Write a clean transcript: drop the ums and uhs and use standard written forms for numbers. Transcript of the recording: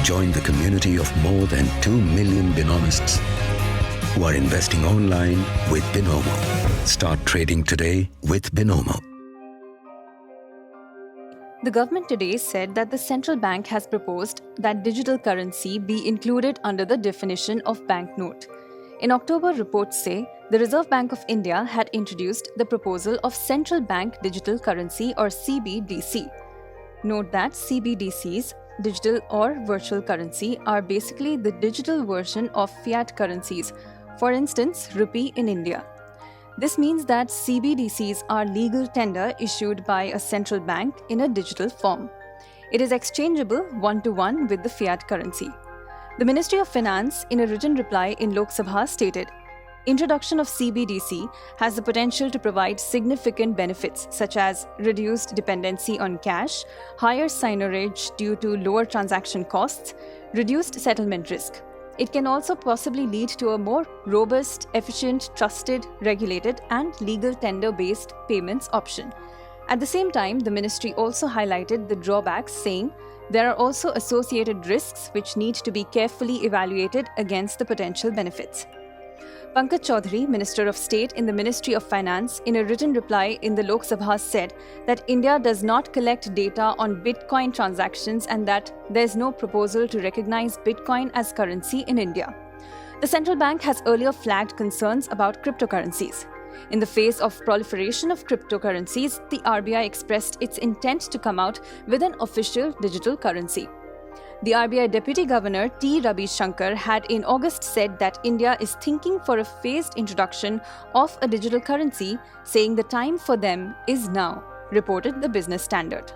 Join the community of more than 2 million Binomists who are investing online with Binomo. Start trading today with Binomo. The government today said that the central bank has proposed that digital currency be included under the definition of banknote. In October, reports say the Reserve Bank of India had introduced the proposal of Central Bank Digital Currency or CBDC. Note that CBDCs, digital or virtual currency, are basically the digital version of fiat currencies, for instance, rupee in India. This means that CBDCs are legal tender issued by a central bank in a digital form. It is exchangeable one-to-one with the fiat currency. The Ministry of Finance, in a written reply in Lok Sabha, stated, introduction of CBDC has the potential to provide significant benefits such as reduced dependency on cash, higher seigniorage due to lower transaction costs, reduced settlement risk. It can also possibly lead to a more robust, efficient, trusted, regulated, and legal tender-based payments option. At the same time, the ministry also highlighted the drawbacks, saying there are also associated risks which need to be carefully evaluated against the potential benefits. Pankaj Chaudhary, Minister of State in the Ministry of Finance, in a written reply in the Lok Sabha said that India does not collect data on Bitcoin transactions and that there is no proposal to recognize Bitcoin as currency in India. The central bank has earlier flagged concerns about cryptocurrencies. In the face of proliferation of cryptocurrencies, the RBI expressed its intent to come out with an official digital currency. The RBI Deputy Governor T. Ravi Shankar had in August said that India is thinking for a phased introduction of a digital currency, saying the time for them is now, reported the Business Standard.